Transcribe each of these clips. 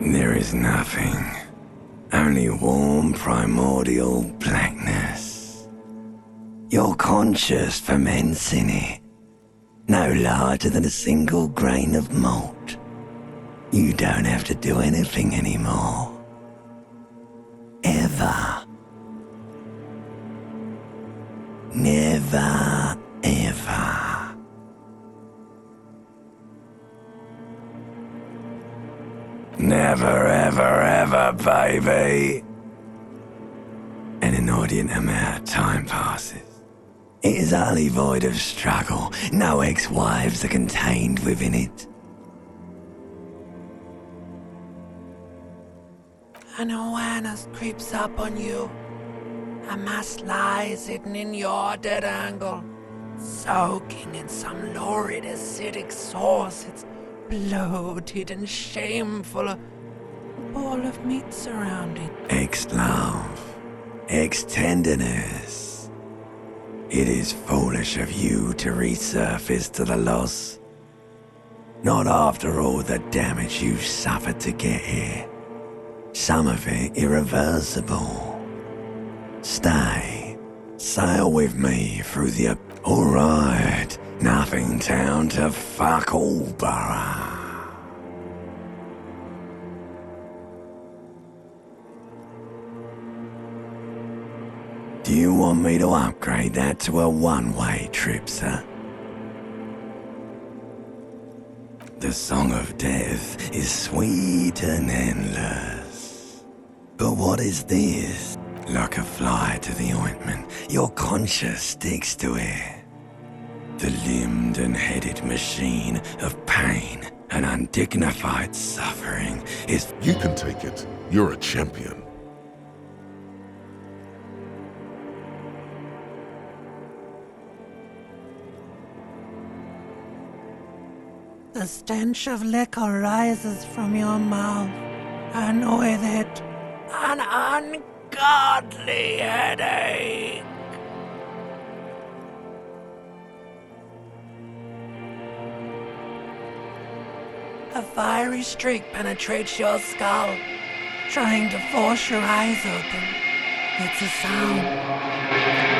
There is nothing. Only warm primordial blackness. Your conscious ferments in it. No larger than a single grain of malt. You don't have to do anything anymore. Ever. Never, ever. Never, ever, ever, baby. An inordinate amount of time passes. It is utterly void of struggle. No ex-wives are contained within it. An awareness creeps up on you. A mass lies hidden in your dead angle, soaking in some lurid acidic source. It's bloated and shameful, a ball of meat surrounding. Ex-love, ex-tenderness. It is foolish of you to resurface to the loss. Not after all the damage you've suffered to get here. Some of it irreversible. Stay. Sail with me through the... Alright. Nothing town to fuck all borough. Do you want me to upgrade that to a one-way trip, sir? The Song of Death is sweet and endless. But what is this? Like a fly to the ointment, your conscience sticks to it. The limbed and headed machine of pain and undignified suffering is... You can take it. You're a champion. The stench of liquor rises from your mouth, and with it, an ungodly headache. A fiery streak penetrates your skull, trying to force your eyes open. It's a sound.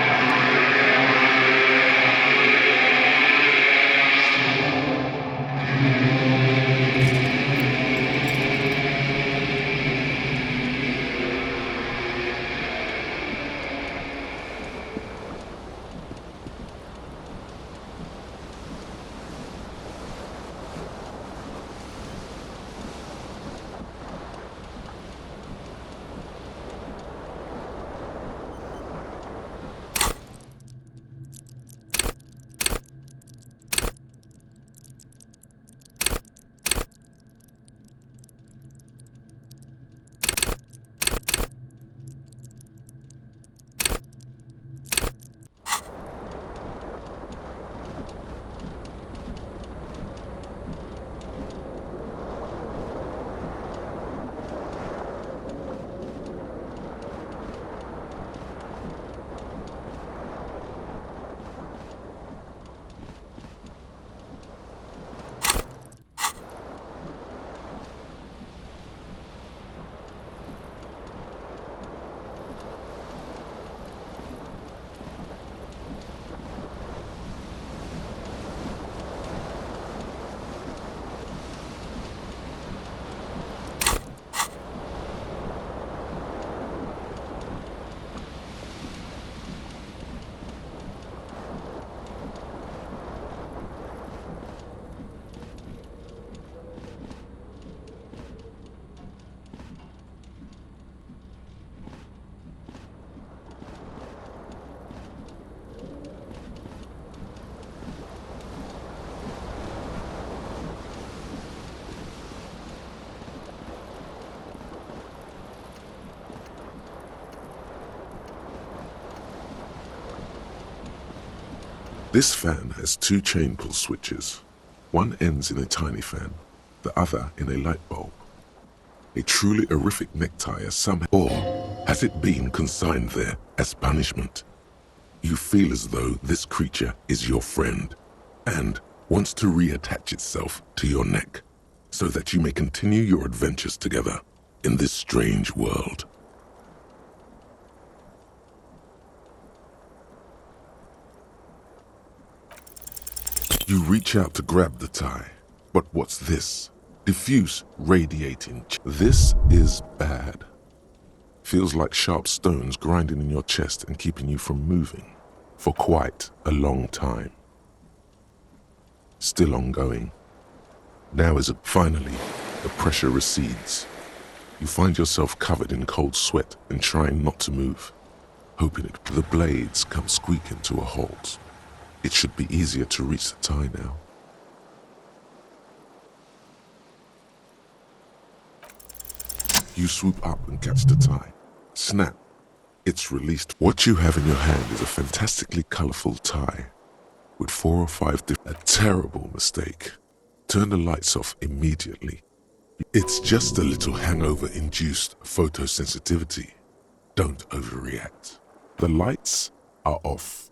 This fan has two chain pull switches. One ends in a tiny fan, the other in a light bulb. A truly horrific necktie as somehow, or has it been consigned there as punishment? You feel as though this creature is your friend and wants to reattach itself to your neck. so that you may continue your adventures together in this strange world. You reach out to grab the tie, but what's this? Diffuse, radiating. This is bad. Feels like sharp stones grinding in your chest and keeping you from moving for quite a long time. Still ongoing. Now is it finally, the pressure recedes. You find yourself covered in cold sweat and trying not to move, hoping the blades come squeaking to a halt. It should be easier to reach the tie now. You swoop up and catch the tie. Snap. It's released. What you have in your hand is a fantastically colorful tie with 4 or 5 a terrible mistake. Turn the lights off immediately. It's just a little hangover-induced photosensitivity. Don't overreact. The lights are off.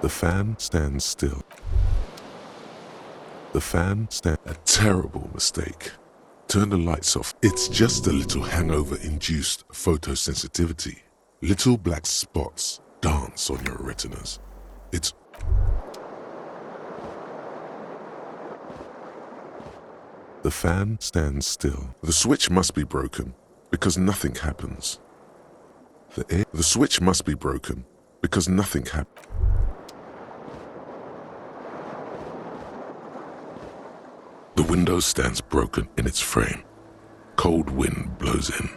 The fan stands still. The fan stands. A terrible mistake. Turn the lights off. It's just a little hangover-induced photosensitivity. Little black spots dance on your retinas. It's... The fan stands still. The switch must be broken because nothing happens. The switch must be broken because nothing happens. The window stands broken in its frame. Cold wind blows in.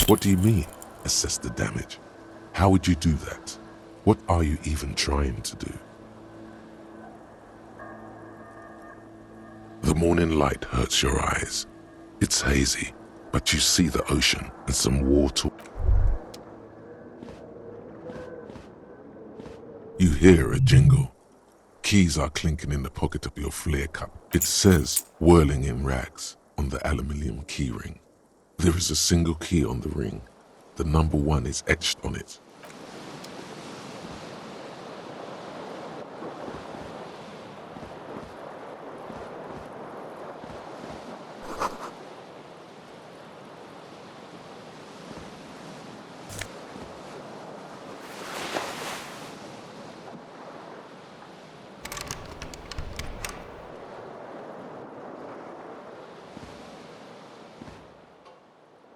What do you mean, assess the damage? How would you do that? What are you even trying to do? The morning light hurts your eyes. It's hazy, but you see the ocean and some water. You hear a jingle. Keys are clinking in the pocket of your flare cup. It says, whirling in rags, on the aluminium key ring. There is a single key on the ring. The number 1 is etched on it.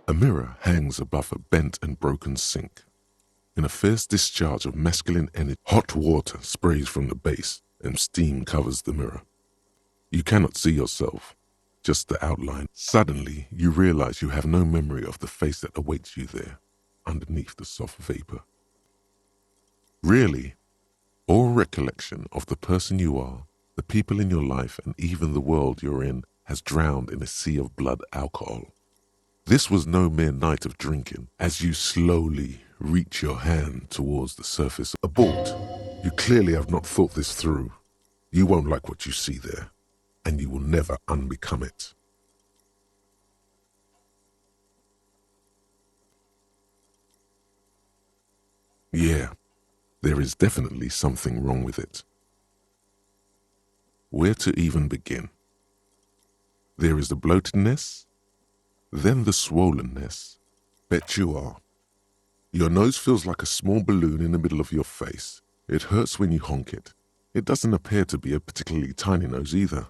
A mirror hangs above a bent and broken sink. In a fierce discharge of masculine energy, hot water sprays from the base and steam covers the mirror. You cannot see yourself, just the outline. Suddenly, you realize you have no memory of the face that awaits you there, underneath the soft vapor. Really, all recollection of the person you are, the people in your life, and even the world you're in has drowned in a sea of blood alcohol. This was no mere night of drinking. As you slowly reach your hand towards the surface, abort. You clearly have not thought this through. You won't like what you see there, and you will never unbecome it. Yeah, there is definitely something wrong with it. Where to even begin? There is the bloatedness, then the swollenness. Bet you are. Your nose feels like a small balloon in the middle of your face. It hurts when you honk it. It doesn't appear to be a particularly tiny nose either.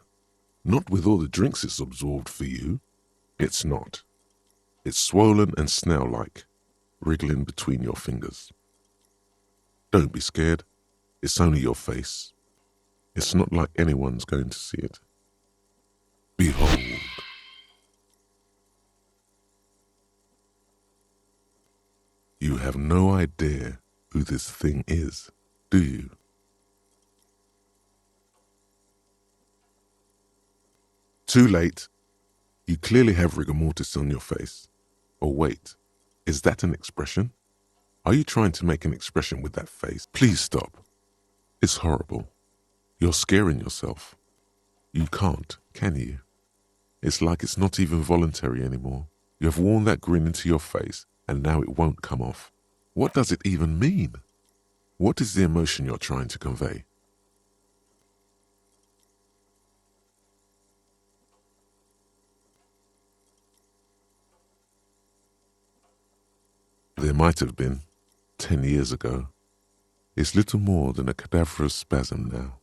Not with all the drinks it's absorbed for you. It's not. It's swollen and snail-like, wriggling between your fingers. Don't be scared. It's only your face. It's not like anyone's going to see it. Behold. You have no idea who this thing is, do you? Too late. You clearly have rigor mortis on your face. Oh wait, is that an expression? Are you trying to make an expression with that face? Please stop. It's horrible. You're scaring yourself. You can't, can you? It's like it's not even voluntary anymore. You have worn that grin into your face, and now it won't come off. What does it even mean? What is the emotion you're trying to convey? There might have been, 10 years ago. It's little more than a cadaverous spasm now.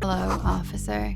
Hello, officer.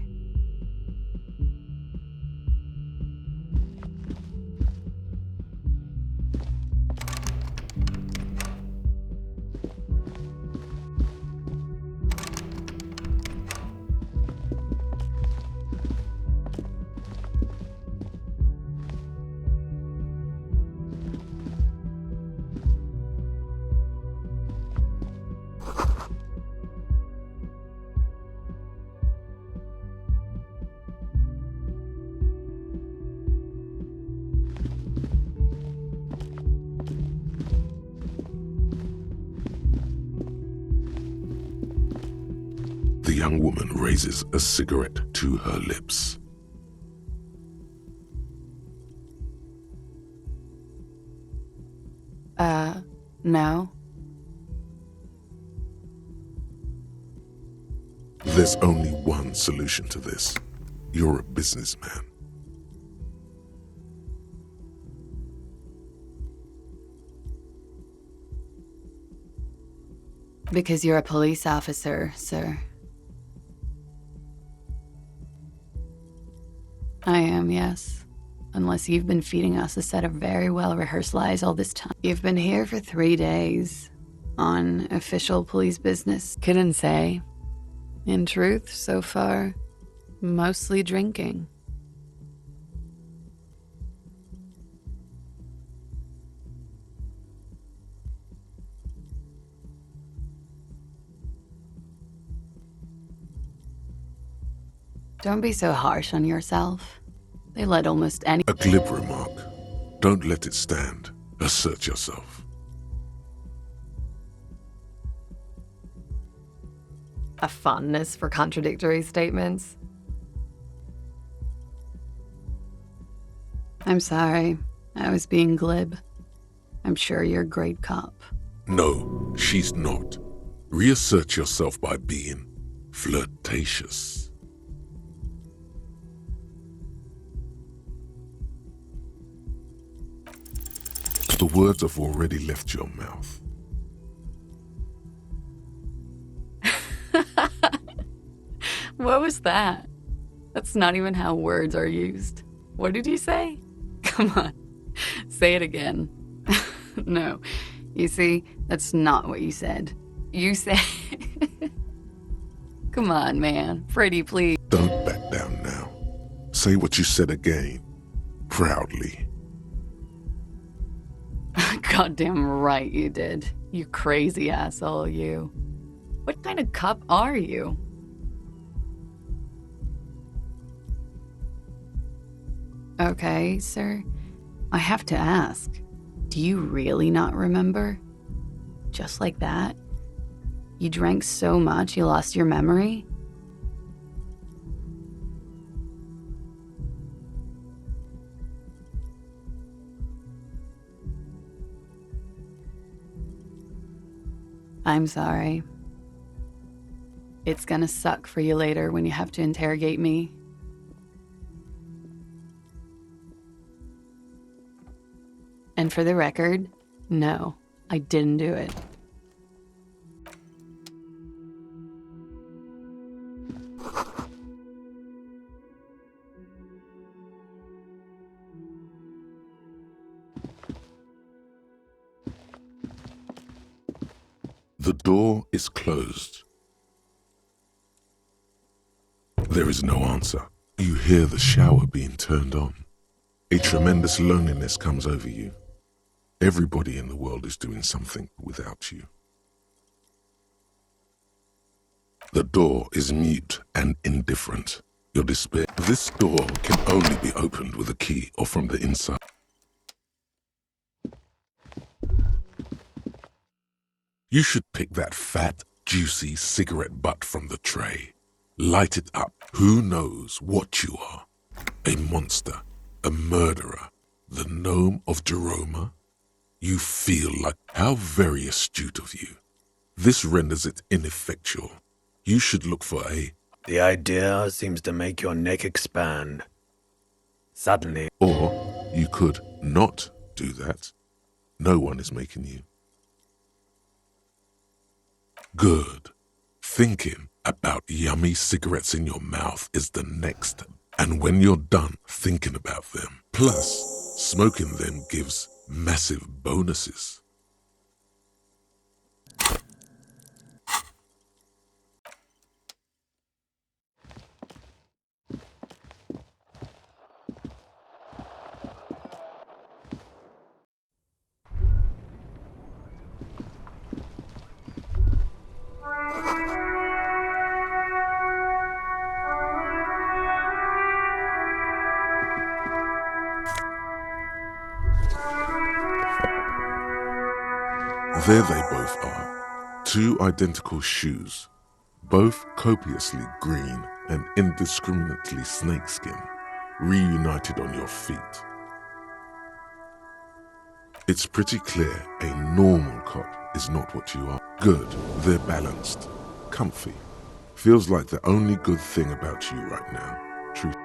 The young woman raises a cigarette to her lips. No. There's only one solution to this. You're a businessman. Because you're a police officer, sir. I am, yes. Unless you've been feeding us a set of very well-rehearsed lies all this time. You've been here for 3 days. On official police business. Couldn't say. In truth, so far, mostly drinking. Don't be so harsh on yourself. They let almost any. A glib remark. Don't let it stand. Assert yourself. A fondness for contradictory statements. I'm sorry. I was being glib. I'm sure you're a great cop. No, she's not. Reassert yourself by being flirtatious. The words have already left your mouth. What was that? That's not even how words are used. What did you say? Come on. Say it again. No. You see, that's not what you said. You said... Come on, man. Pretty, please. Don't back down now. Say what you said again. Proudly. Goddamn right you did. You crazy asshole, you. What kind of cop are you? Okay, sir. I have to ask. Do you really not remember? Just like that? You drank so much you lost your memory? I'm sorry. It's gonna suck for you later when you have to interrogate me. And for the record, no, I didn't do it. The door is closed. There is no answer. You hear the shower being turned on. A tremendous loneliness comes over you. Everybody in the world is doing something without you. The door is mute and indifferent. Your despair. This door can only be opened with a key or from the inside. You should pick that fat, juicy cigarette butt from the tray. Light it up. Who knows what you are? A monster, a murderer, the gnome of Jeroma? You feel like how very astute of you. This renders it ineffectual. You should look for a... The idea seems to make your neck expand. Suddenly. Or you could not do that. No one is making you. Good. Thinking about yummy cigarettes in your mouth is the next. And when you're done thinking about them, plus smoking them gives massive bonuses. There they both are, two identical shoes, both copiously green and indiscriminately snakeskin, reunited on your feet. It's pretty clear a normal cop is not what you are. Good, they're balanced, comfy. Feels like the only good thing about you right now. Truth.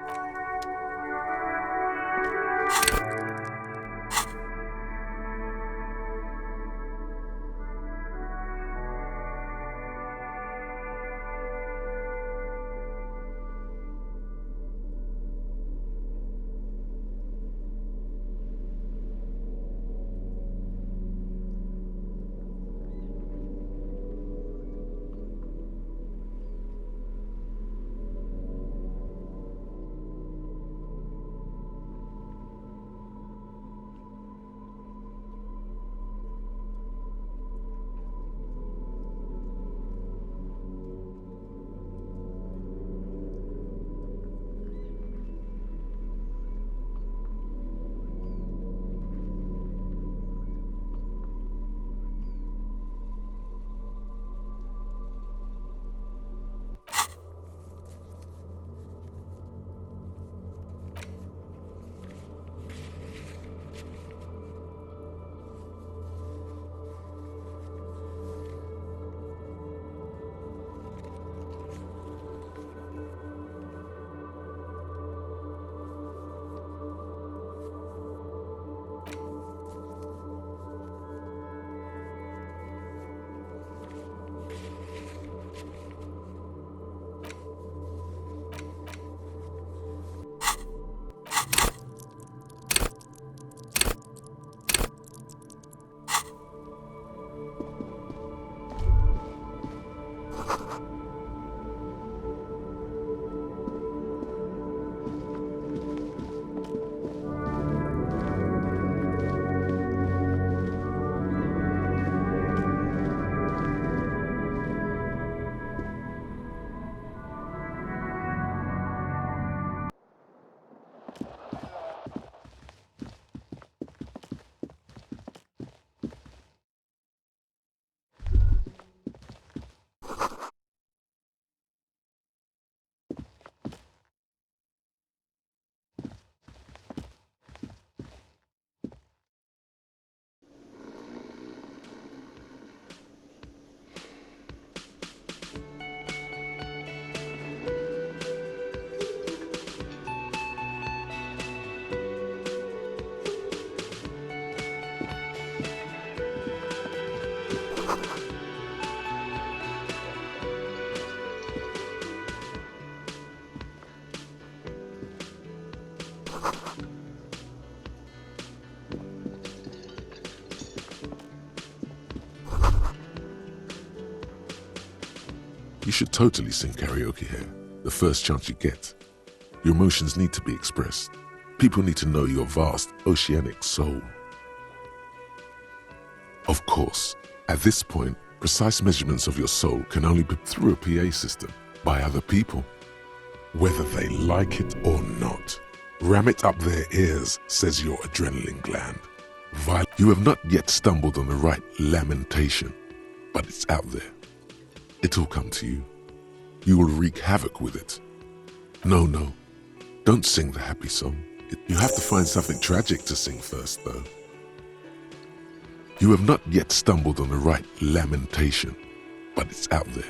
You should totally sing karaoke here, the first chance you get. Your emotions need to be expressed. People need to know your vast, oceanic soul. Of course, at this point, precise measurements of your soul can only be through a PA system by other people, whether they like it or not. Ram it up their ears, says your adrenaline gland. You have not yet stumbled on the right lamentation, but it's out there. It'll come to you. You will wreak havoc with it. No, don't sing the happy song. You have to find something tragic to sing first, though. You have not yet stumbled on the right lamentation, but it's out there.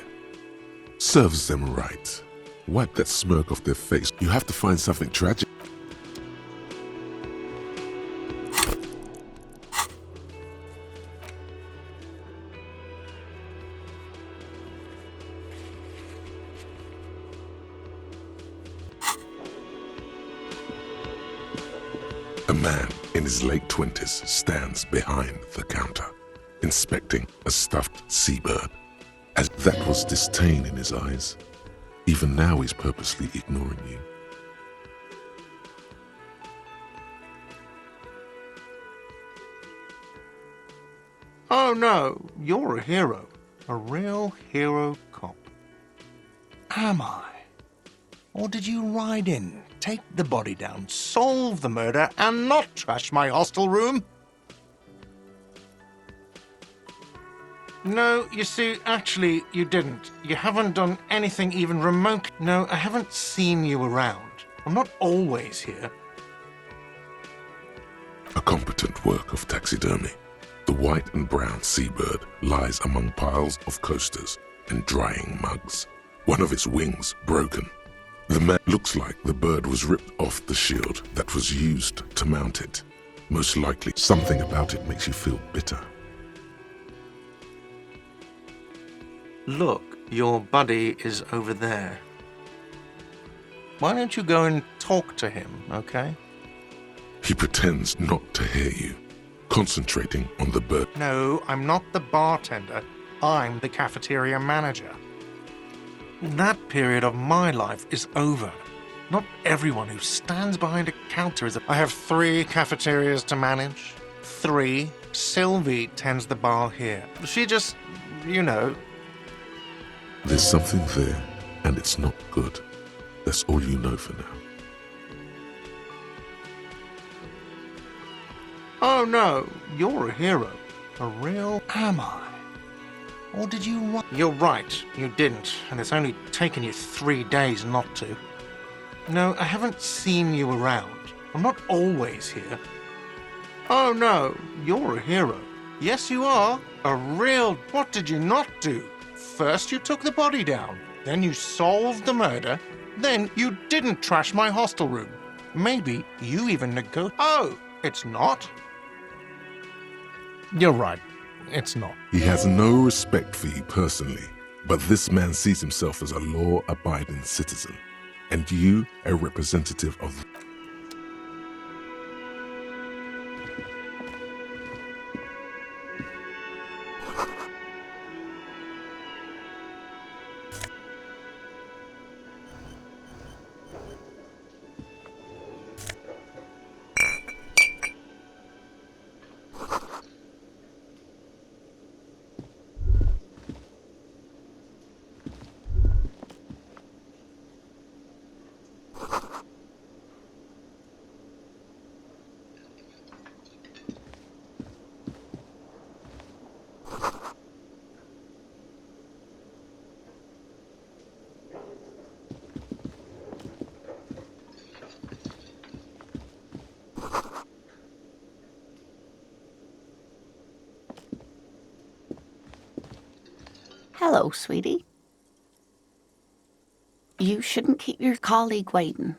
Serves them right. Wipe that smirk off their face. You have to find something tragic. A man in his late 20s stands behind the counter, inspecting a stuffed seabird. As that was disdain in his eyes, even now he's purposely ignoring you. Oh no, you're a hero. A real hero cop. Am I? Or did you ride in, take the body down, solve the murder, and not trash my hostel room? No, you see, actually, you didn't. You haven't done anything even remote. No, I haven't seen you around. I'm not always here. A competent work of taxidermy. The white and brown seabird lies among piles of coasters and drying mugs. One of its wings broken. The man looks like the bird was ripped off the shield that was used to mount it. Most likely, something about it makes you feel bitter. Look, your buddy is over there. Why don't you go and talk to him, okay? He pretends not to hear you, concentrating on the bird. No, I'm not the bartender. I'm the cafeteria manager. That period of my life is over. Not everyone who stands behind a counter is I have 3 cafeterias to manage. 3. Sylvie tends the bar here. She just, you know. There's something there, and it's not good. That's all you know for now. Oh no, you're a hero. A real... Am I? Or did you run? You're right, you didn't, and it's only taken you 3 days not to. No, I haven't seen you around. I'm not always here. Oh no, you're a hero. Yes, you are. A real... What did you not do? First you took the body down, then you solved the murder, then you didn't trash my hostel room. Maybe you even Oh, it's not? You're right. It's not. He has no respect for you personally, but this man sees himself as a law-abiding citizen, and you a representative of... Hello, sweetie. You shouldn't keep your colleague waiting.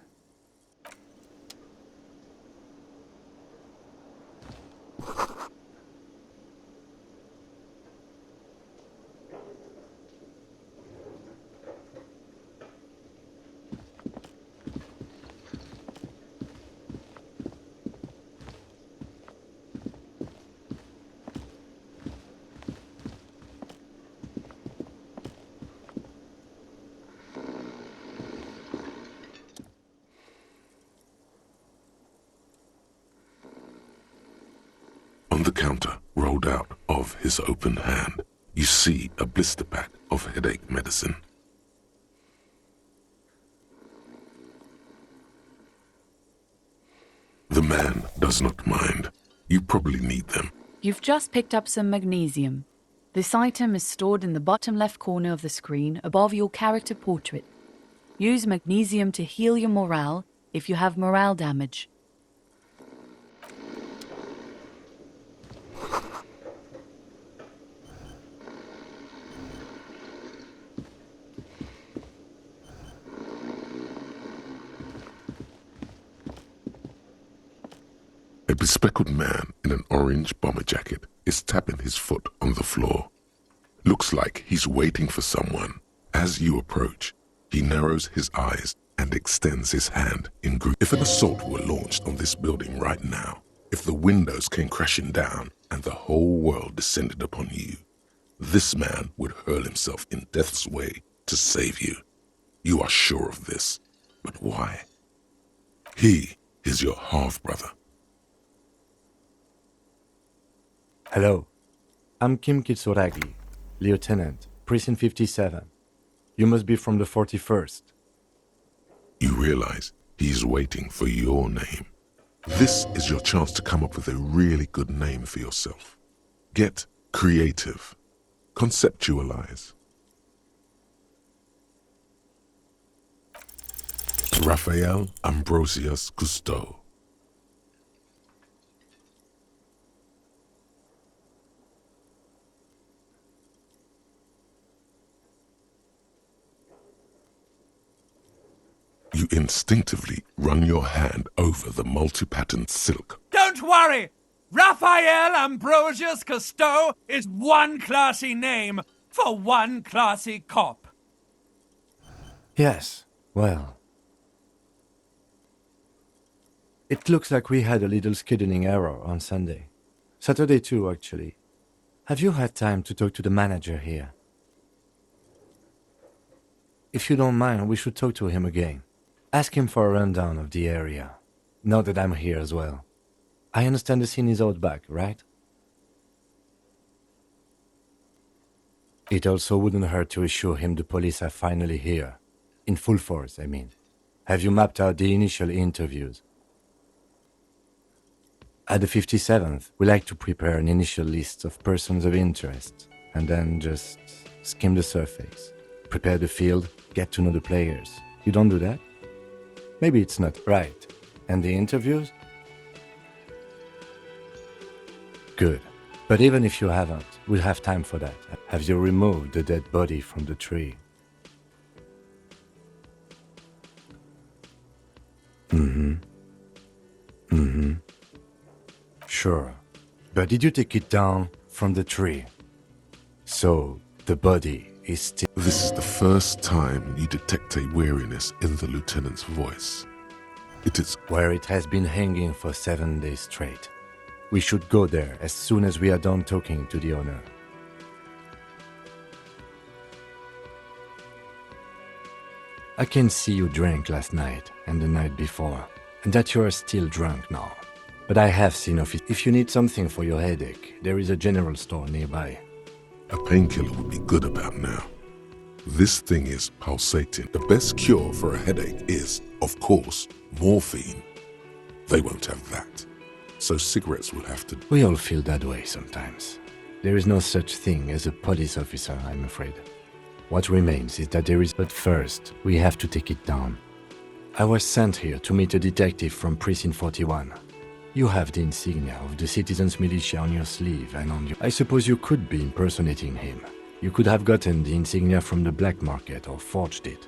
On the counter, rolled out of his open hand, you see a blister pack of headache medicine. The man does not mind. You probably need them. You've just picked up some magnesium. This item is stored in the bottom left corner of the screen above your character portrait. Use magnesium to heal your morale if you have morale damage. A bespectacled man in an orange bomber jacket is tapping his foot on the floor. Looks like he's waiting for someone. As you approach, he narrows his eyes and extends his hand in greeting. If an assault were launched on this building right now, if the windows came crashing down and the whole world descended upon you, this man would hurl himself in death's way to save you. You are sure of this. But why? He is your half-brother. Hello, I'm Kim Kitsuragi, Lieutenant, Precinct 57. You must be from the 41st. You realize he's waiting for your name. This is your chance to come up with a really good name for yourself. Get creative. Conceptualize. Raphael Ambrosius Cousteau. You instinctively run your hand over the multi-patterned silk. Don't worry! Raphael Ambrosius Cousteau is one classy name for one classy cop. Yes, well. It looks like we had a little scheduling error on Sunday. Saturday too, actually. Have you had time to talk to the manager here? If you don't mind, we should talk to him again. Ask him for a rundown of the area, now that I'm here as well. I understand the scene is out back, right? It also wouldn't hurt to assure him the police are finally here. In full force, I mean. Have you mapped out the initial interviews? At the 57th, we like to prepare an initial list of persons of interest, and then just skim the surface. Prepare the field, get to know the players. You don't do that? Maybe it's not right. And the interviews? Good. But even if you haven't, we'll have time for that. Have you removed the dead body from the tree? Sure. But did you take it down from the tree? So, the body is still... This is the first time you detect a weariness in the lieutenant's voice. It is where it has been hanging for 7 days straight. We should go there as soon as we are done talking to the owner. I can see you drank last night and the night before, and that you are still drunk now. But I have seen of it. If you need something for your headache, there is a general store nearby. a painkiller would be good about now. This thing is pulsating. The best cure for a headache is, of course, morphine. They won't have that. So cigarettes will have to... We all feel that way sometimes. There is no such thing as a police officer, I'm afraid. What remains is that there is... But first, we have to take it down. I was sent here to meet a detective from Precinct 41. You have the insignia of the Citizens Militia on your sleeve and on your... I suppose you could be impersonating him. You could have gotten the insignia from the black market or forged it.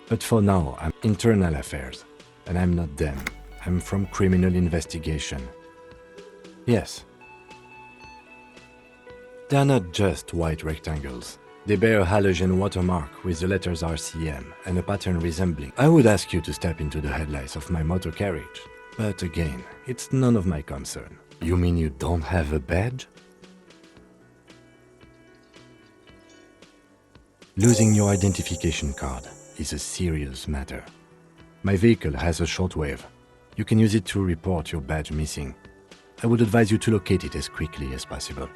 But for now, I'm internal affairs, and I'm not them. I'm from criminal investigation. Yes. They're not just white rectangles. They bear a halogen watermark with the letters RCM and a pattern resembling. I would ask you to step into the headlights of my motor carriage. But again, it's none of my concern. You mean you don't have a badge? Losing your identification card is a serious matter. My vehicle has a shortwave. You can use it to report your badge missing. I would advise you to locate it as quickly as possible.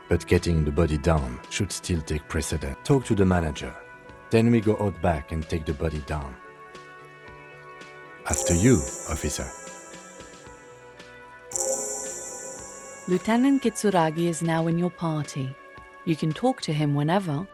But getting the body down should still take precedence. Talk to the manager. Then we go out back and take the body down. After you, officer. Lieutenant Kitsuragi is now in your party. You can talk to him whenever.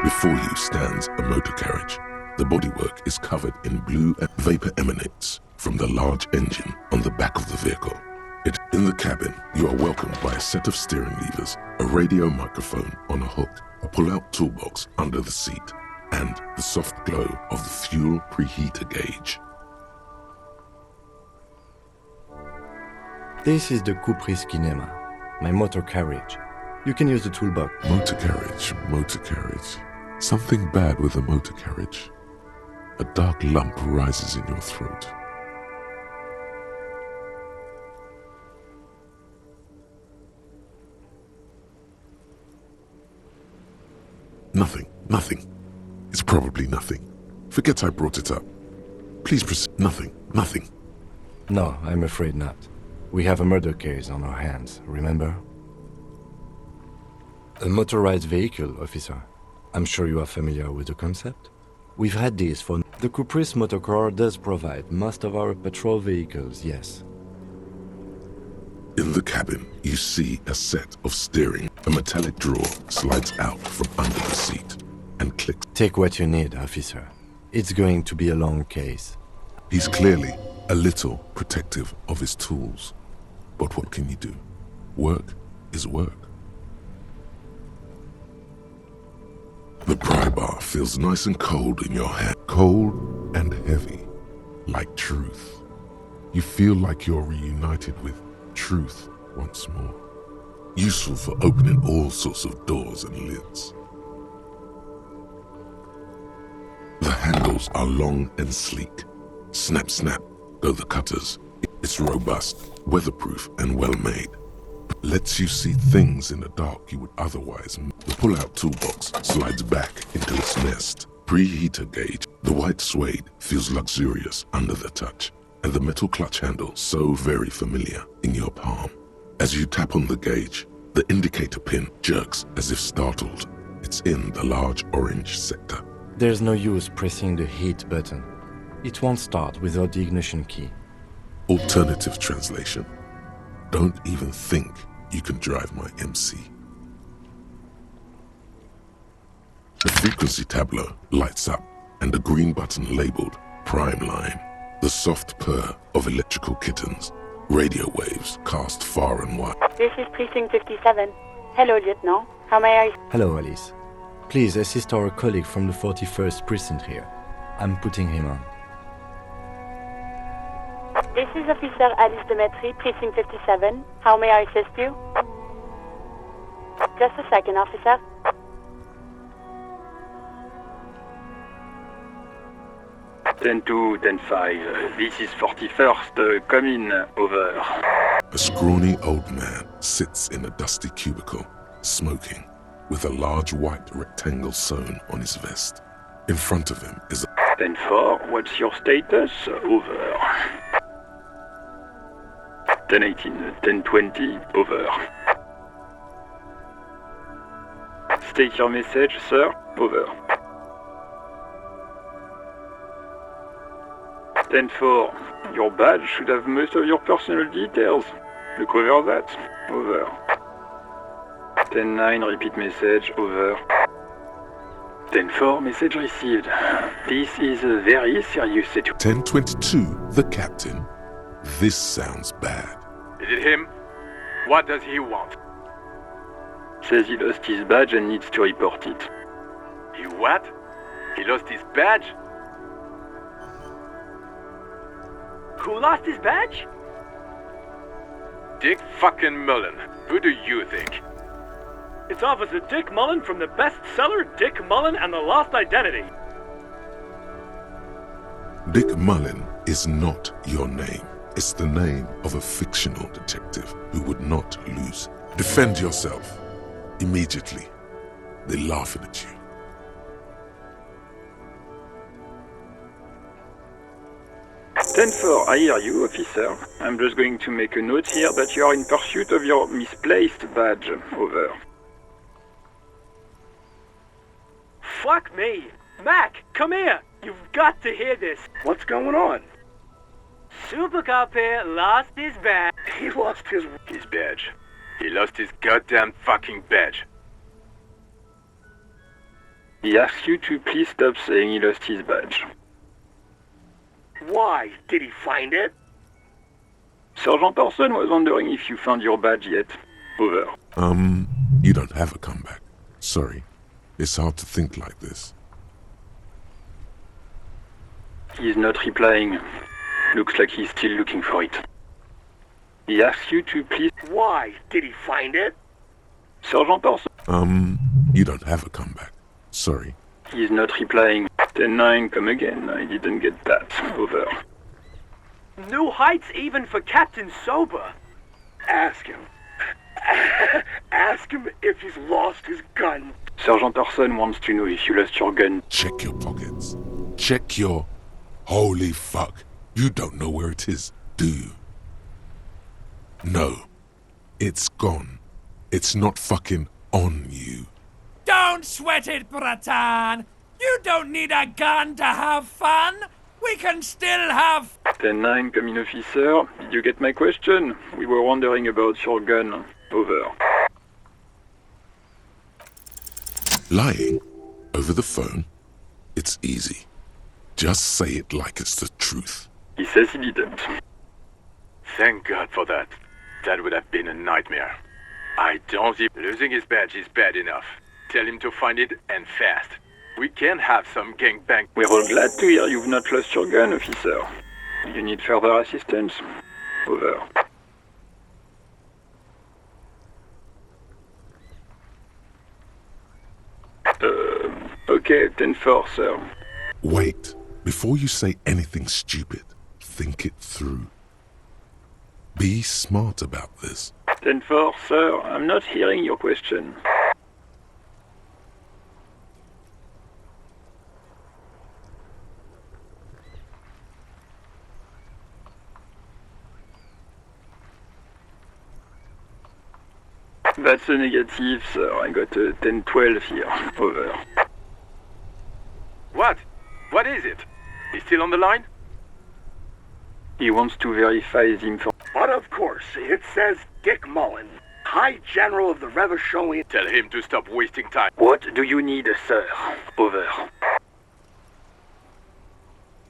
Before you stands a motor carriage. The bodywork is covered in blue and vapor emanates from the large engine on the back of the vehicle. In the cabin, you are welcomed by a set of steering levers, a radio microphone on a hook, a pull-out toolbox under the seat, and the soft glow of the fuel preheater gauge. This is the Caprice Kinema, my motor carriage. You can use the toolbox. Motor carriage, motor carriage. Something bad with a motor carriage. A dark lump rises in your throat. Nothing. It's probably nothing. Forget I brought it up. Please proceed. Nothing. No, I'm afraid not. We have a murder case on our hands, remember? A motorized vehicle, officer. I'm sure you are familiar with the concept. We've had these for... The Caprice motorcar does provide most of our patrol vehicles, yes. In the cabin, you see a set of steering. A metallic drawer slides out from under the seat and clicks. Take what you need, officer. It's going to be a long case. He's clearly a little protective of his tools. But what can you do? Work is work. The pry bar feels nice and cold in your hand. Cold and heavy, like truth. You feel like you're reunited with truth once more. Useful for opening all sorts of doors and lids. The handles are long and sleek. Snap, snap, go the cutters. It's robust, weatherproof, and well-made. Lets you see things in the dark you would otherwise miss. The pull-out toolbox slides back into its nest. Preheater gauge. The white suede feels luxurious under the touch, and the metal clutch handle so very familiar in your palm. As you tap on the gauge, the indicator pin jerks as if startled. It's in the large orange sector. There's no use pressing the heat button. It won't start without the ignition key. Alternative translation. Don't even think you can drive my MC. The frequency tableau lights up and a green button labeled Prime Line. The soft purr of electrical kittens. Radio waves cast far and wide. This is Precinct 57. Hello, Lieutenant. How may I... Hello, Alice. Please assist our colleague from the 41st Precinct here. I'm putting him on. This is Officer Alice Demetri, Precinct 57. How may I assist you? Just a second, officer. Ten two, 10-5. This is 41st. Come in. Over. A scrawny old man sits in a dusty cubicle, smoking, with a large white rectangle sewn on his vest. In front of him is a 10-4. What's your status? Over. 10-18. 10-20. Over. State your message, sir. Over. 10-4. Your badge should have most of your personal details. Look over that. Over. 10-9. Repeat message. Over. 10-4. Message received. This is a very serious situation. 1022, the captain. This sounds bad. Is it him? What does he want? Says he lost his badge and needs to report it. He what? He lost his badge? Who lost his badge? Dick fucking Mullen. Who do you think? It's Officer Dick Mullen from the bestseller Dick Mullen and the Lost Identity. Dick Mullen is not your name. It's the name of a fictional detective who would not lose. Defend yourself. Immediately. They're laughing at you. Ten four, I hear you, officer. I'm just going to make a note here that you are in pursuit of your misplaced badge. Over. Fuck me! Mac, come here! You've got to hear this. What's going on? Super Cop here lost his badge. He lost his badge. He lost his goddamn fucking badge. He asks you to please stop saying he lost his badge. Why? Did he find it? Sergeant Orson was wondering if you found your badge yet. Over. You don't have a comeback. Sorry. It's hard to think like this. He's not replying. Looks like he's still looking for it. He asks you to please... Why? Did he find it? Sergeant Orson... You don't have a comeback. Sorry. He's not replying. 10-9, come again. I didn't get that. Over. New heights even for Captain Sober. Ask him. Ask him if he's lost his gun. Sergeant Orson wants to know if you lost your gun. Check your pockets. Check your... Holy fuck. You don't know where it is, do you? No. It's gone. It's not fucking on you. Don't sweat it, Bratan! You don't need a gun to have fun! We can still have... 10-9, come in, officer. Did you get my question? We were wondering about your gun. Over. Lying over the phone? It's easy. Just say it like it's the truth. He says he didn't. Thank God for that. That would have been a nightmare. I don't even... Losing his badge is bad enough. Tell him to find it, and fast. We can have some gangbang. We're all glad to hear you've not lost your gun, officer. You need further assistance? Over. Okay, 10-4, sir. Wait. Before you say anything stupid, think it through. Be smart about this. 10-4, sir. I'm not hearing your question. That's a negative, sir. I got a 10-12 here. Over. What? What is it? He's still on the line? He wants to verify the information. But of course, it says Dick Mullen, High General of the Revacholian. Tell him to stop wasting time. What do you need, sir? Over.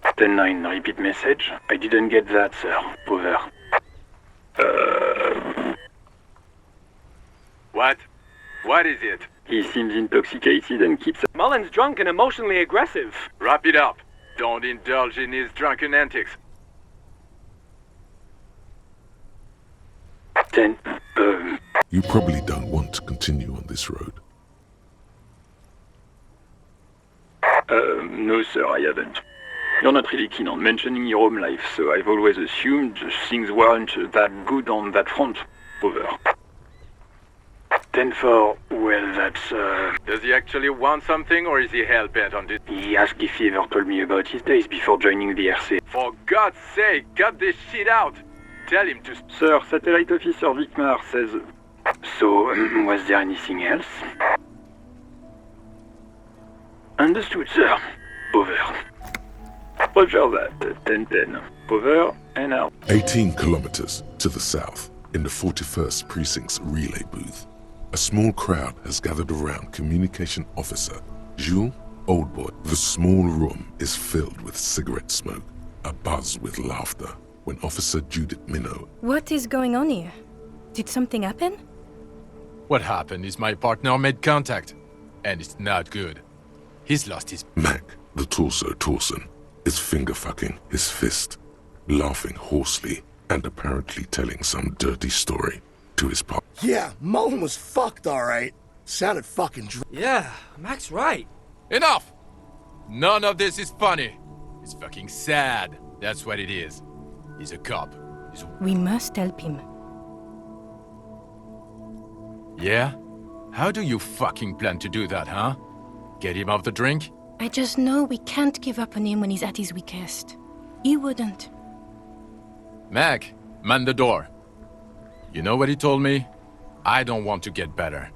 10-9, repeat message. I didn't get that, sir. Over. What? What is it? He seems intoxicated and keeps... Mullen's drunk and emotionally aggressive. Wrap it up. Don't indulge in his drunken antics. Then, You probably don't want to continue on this road. No sir, I haven't. You're not really keen on mentioning your home life, so I've always assumed things weren't that good on that front. Over. 10-4, well, that's, Does he actually want something, or is he hell-bent on this? He asked if he ever told me about his days before joining the RC. For God's sake, cut this shit out! Tell him to... Sir, Satellite Officer Vicmar says... So, was there anything else? Understood, sir. Over. Roger that. 10-10. Over and out. 18 kilometers to the south, in the 41st Precinct's relay booth, a small crowd has gathered around Communication Officer Jules Oldboy. The small room is filled with cigarette smoke, abuzz with laughter, when Officer Judith Minot... What is going on here? Did something happen? What happened is my partner made contact, and it's not good. He's lost his... Mac, the torso Torson, is finger-fucking his fist, laughing hoarsely and apparently telling some dirty story to his partner. Yeah, Mullen was fucked, alright. Sounded fucking Yeah, Mac's right. Enough! None of this is funny. It's fucking sad. That's what it is. He's a cop. We must help him. Yeah? How do you fucking plan to do that, huh? Get him off the drink? I just know we can't give up on him when he's at his weakest. He wouldn't. Mac, man the door. You know what he told me? I don't want to get better.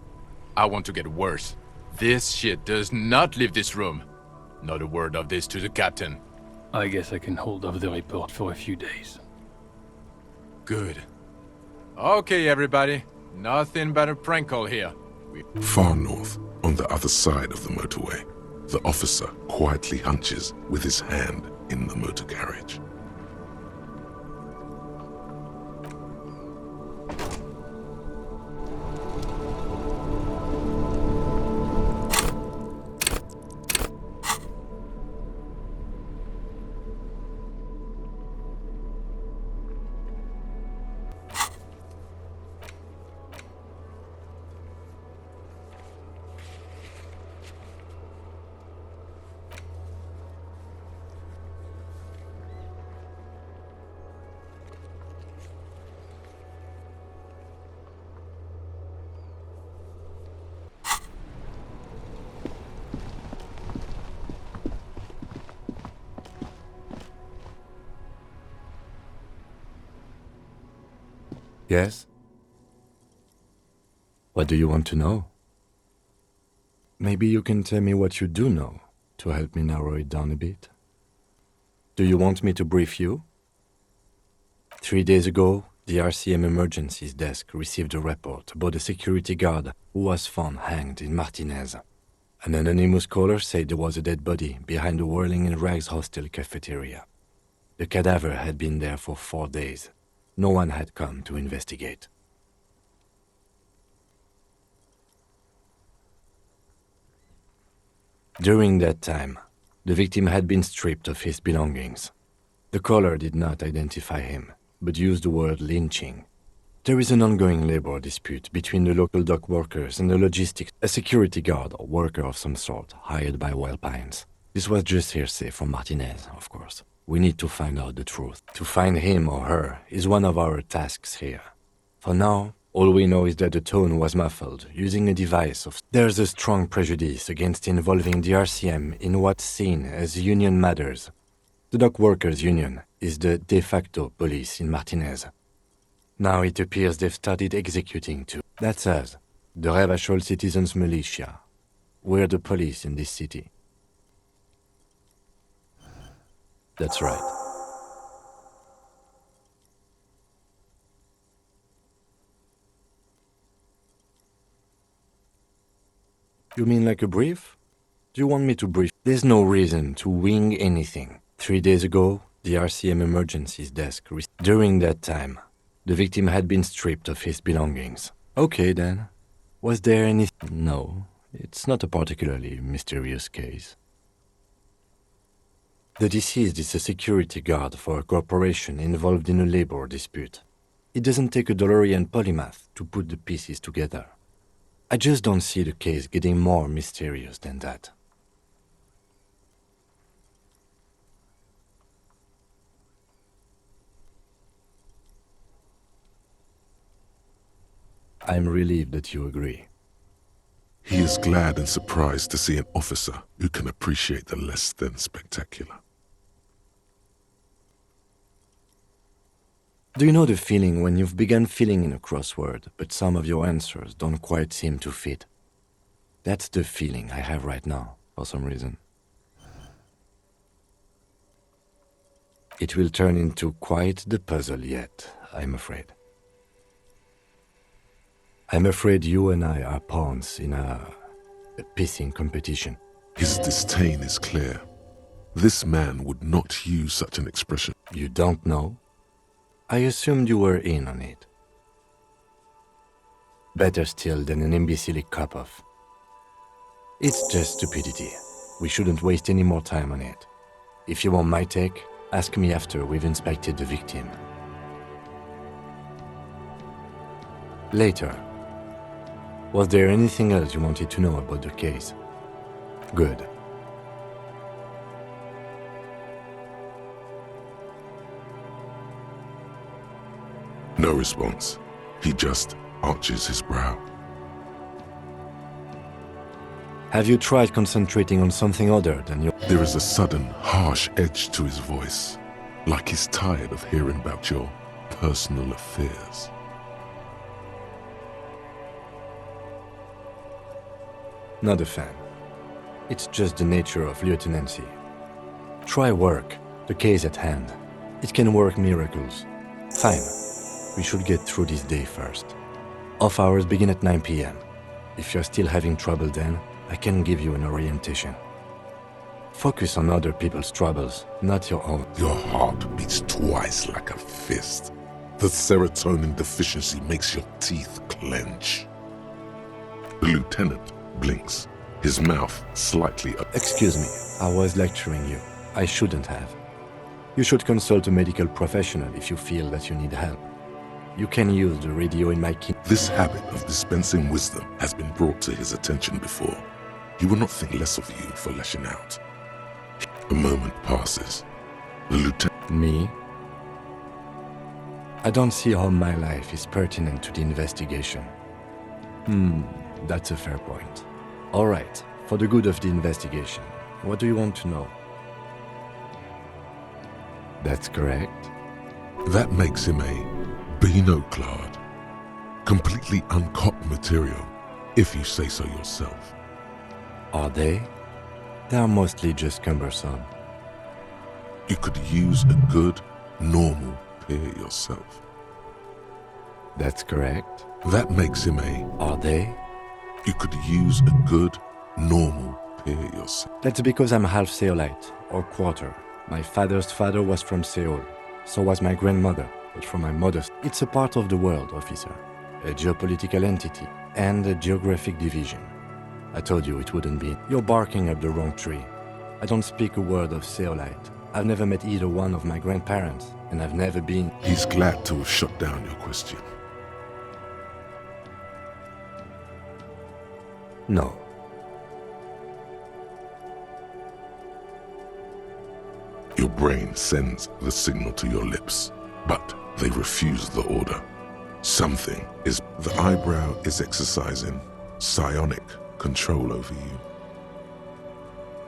I want to get worse. This shit does not leave this room. Not a word of this to the captain. I guess I can hold off the report for a few days. Good. Okay, everybody. Nothing but a prank call here. Far north, on the other side of the motorway, the officer quietly hunches with his hand in the motor carriage. Yes? What do you want to know? Maybe you can tell me what you do know to help me narrow it down a bit. Do you want me to brief you? 3 days ago, the RCM Emergencies Desk received a report about a security guard who was found hanged in Martinez. An anonymous caller said there was a dead body behind the Whirling in Rags hostel cafeteria. The cadaver had been there for 4 days. No one had come to investigate. During that time, the victim had been stripped of his belongings. The caller did not identify him, but used the word lynching. There is an ongoing labor dispute between the local dock workers and the logistics, a security guard or worker of some sort hired by Wild Pines. This was just hearsay from Martinez, of course. We need to find out the truth. To find him or her is one of our tasks here. For now, all we know is that the tone was muffled using a device of... There's a strong prejudice against involving the RCM in what's seen as union matters. The Dock Workers Union is the de facto police in Martinez. Now it appears they've started executing too. That's us, the Revachol Citizens Militia. We're the police in this city. That's right. You mean like a brief? Do you want me to brief? There's no reason to wing anything. 3 days ago, the RCM Emergencies Desk... During that time, the victim had been stripped of his belongings. Okay then. Was there any... No, it's not a particularly mysterious case. The deceased is a security guard for a corporation involved in a labor dispute. It doesn't take a DeLorean polymath to put the pieces together. I just don't see the case getting more mysterious than that. I'm relieved that you agree. He is glad and surprised to see an officer who can appreciate the less than spectacular. Do you know the feeling when you've begun filling in a crossword, but some of your answers don't quite seem to fit? That's the feeling I have right now, for some reason. It will turn into quite the puzzle yet, I'm afraid. I'm afraid you and I are pawns in a pissing competition. His disdain is clear. This man would not use such an expression. You don't know? I assumed you were in on it. Better still than an imbecile cop-off. It's just stupidity. We shouldn't waste any more time on it. If you want my take, ask me after we've inspected the victim. Later. Was there anything else you wanted to know about the case? Good. No response. He just arches his brow. Have you tried concentrating on something other than your... There is a sudden, harsh edge to his voice, like he's tired of hearing about your personal affairs. Not a fan. It's just the nature of lieutenancy. Try work, the case at hand. It can work miracles. Fine. We should get through this day first. Off hours begin at 9 p.m. If you're still having trouble then, I can give you an orientation. Focus on other people's troubles, not your own. Your heart beats twice like a fist. The serotonin deficiency makes your teeth clench. The lieutenant blinks, his mouth slightly up. Excuse me, I was lecturing you. I shouldn't have. You should consult a medical professional if you feel that you need help. You can use the radio in my kit. This habit of dispensing wisdom has been brought to his attention before. He will not think less of you for lashing out. A moment passes. The lieutenant... Me? I don't see how my life is pertinent to the investigation. That's a fair point. All right, for the good of the investigation, what do you want to know? That's correct. That makes him a Beano-clad, completely uncopped material, if you say so yourself. Are they? They are mostly just cumbersome. You could use a good, normal pair yourself. That's correct. That makes him a... Are they? You could use a good, normal pair yourself. That's because I'm half Seolite, or quarter. My father's father was from Seoul. So was my grandmother, but from my mother's. It's a part of the world, officer. A geopolitical entity, and a geographic division. I told you it wouldn't be. You're barking up the wrong tree. I don't speak a word of Seolite. I've never met either one of my grandparents, and I've never been... He's glad to have shut down your question. No. Your brain sends the signal to your lips, but they refuse the order. Something is... The eyebrow is exercising psionic control over you.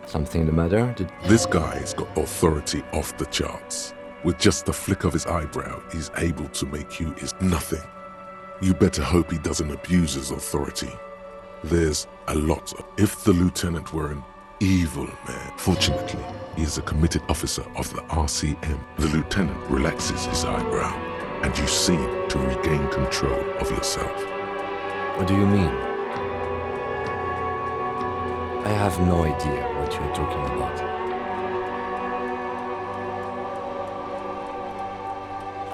Something the matter? This guy's got authority off the charts. With just the flick of his eyebrow, he's able to make you is nothing. You better hope he doesn't abuse his authority. There's a lot of... If the lieutenant were an evil man, fortunately, he is a committed officer of the RCM. The lieutenant relaxes his eyebrow, and you seem to regain control of yourself. What do you mean? I have no idea what you're talking about.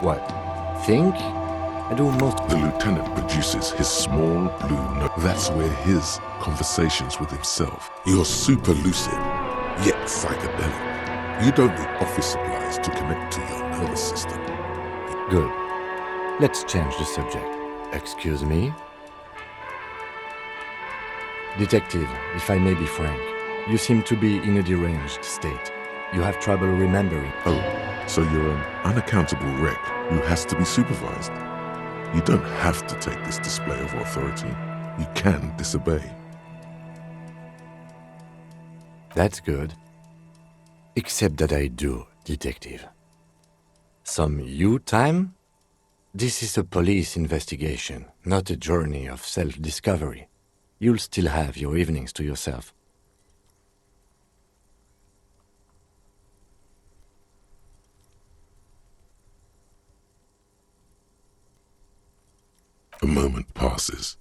What? Think? I do most... The lieutenant produces his small blue note. That's where his conversations with himself. You're super lucid, yet psychedelic. You don't need office supplies to connect to your nervous system. Good. Let's change the subject. Excuse me? Detective, if I may be frank, you seem to be in a deranged state. You have trouble remembering. Oh, so you're an unaccountable wreck who has to be supervised. You don't have to take this display of authority. You can disobey. That's good. Except that I do, Detective. Some you time? This is a police investigation, not a journey of self-discovery. You'll still have your evenings to yourself. A moment passes.